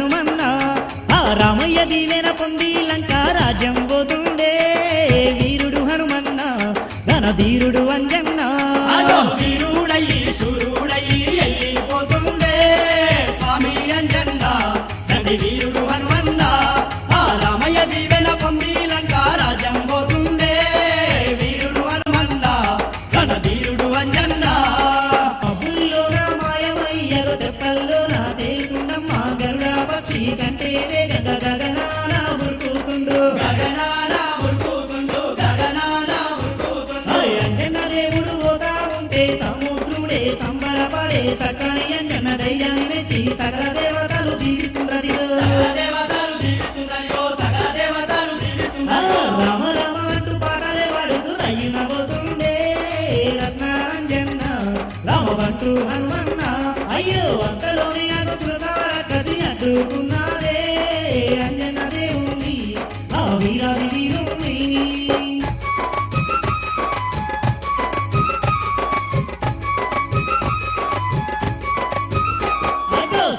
హనుమన్న ఆ రామయ్య దీవెన పొంది లంకా రాజ్యం పోతుండే వీరుడు హనుమన్న ధనధీరుడు అంజన్న వీరుడయ్యి శూరుడయ్యి వెళ్ళిపోతుండే స్వామి అంజన్న తండ్రి వీరుడు హనుమన్న ఆ రామయ్య దీవెన పొంది లంకా రాజ్యం పోతుండే వీరుడు హనుమన్న ధనధీరుడు అంజన్న అబుల్లోన మాయమయ్యలో తెప్పల్లోన తేలుతుండమ్మ గరుడ పక్షి కంటే వేగంగా గగనాన ఉరుకుతుండు గగనాన ఉరుకుతుండు గగనాన ఉరుకుతుండు అంజన్న దేవుడు పోతా ఉంటే సముద్రుడే సంబరపడే సకాని అంజన్న ధైర్యాన్ని మెచ్చి సకల దేవతలు దీవిస్తుండ్రదిలో దేవతలు దీవిస్తున్నాయో సకల దేవతలు దీవిస్తున్నాయో రామ రామ అంటూ పాటలే పాడుతూ రయ్యున పోతుండే రత్నాంజన్న రామబంటూ హనుమన్న అయ్యో అంతలోనే కసి అడ్డుకున్నారే అంజన్న దేవుణ్ణి ఆ వీరాది వీరుణ్ణి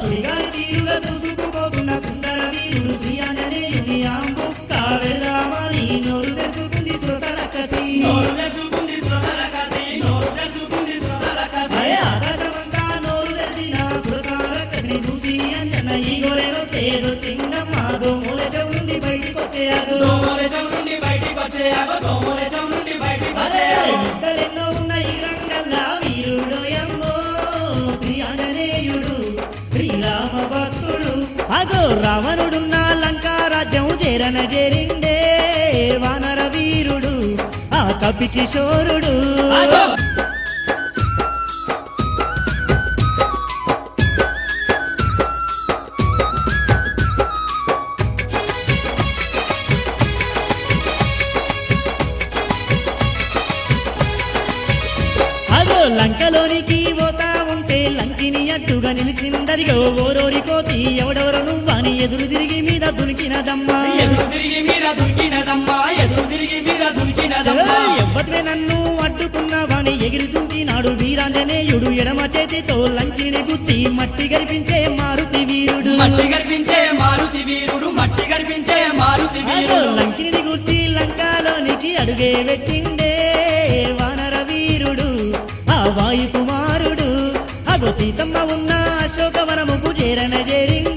సుడిగాలి తీరుగా దూసుకుపోతున్న సుందర వీరుడు శ్రీ ఆంజనేయుని ఆంబుక్క వెళదామని నోరు తెచ్చుకుంది శ్రోతరకసి నోరు తెచ్చుకుంది శ్రోతరకసి నోరు తెచ్చుకుంది శ్రోతరకసి ఆకాశమంతా నోరు తెచ్చిన శ్రోతరకసిని చూసి అంజన్న ఈ గోరెలో తేరు చింగమ్మ దోమూల చెవుండి బయటికి వచ్చేయాడు దోమోరే చౌరుండి బయటికి వచ్చేయాగో దోమోరే చౌరుండి బయటికి వచ్చేయాగో ఇద్దరెన్నో ఉన్న ఈ రంగల్లా వీరుడు ఎమ్మో శ్రీ ఆంజనేయుడు శ్రీరామ భక్తుడు అగో రావణుడున్న లంకా రాజ్యం చేరన చేరిండే వానర వీరుడు ఆ కపి కిషోరుడు ఆగో అగో లంకలోనికి పోతా ఉంటే లంకిని అడ్డుగా నిలిచిందదిగో ఓరోరి కోతి ఎవడెవరు నువ్వని ఎదురు తిరిగి మీద దునికినదమ్మా ఎదురు తిరిగి మీద దుర్కినదమ్మా ఎదురు తిరిగి మీద దుర్కినదమ్మా ఎవ్వత్వే నన్ను అడ్డుకున్నావని ఎగిరి దుంకినాడు వీరాంజనేయుడు ఎడమ చేతితో లంకిని గుత్తి మట్టి గరిపించే మారుతి వీరుడు మట్టి గర్పించే మారుతి వీరుడు మట్టి గర్పించే మారుతి అగో వీరుడు లంకిని గుర్చి లంకాలోనికి అడుగే పెట్టిండే వానర వీరుడు ఆ వాయు కుమారుడు అగో సీతమ్మ ఉన్న అశోకవనముకు చేరన చేరిండే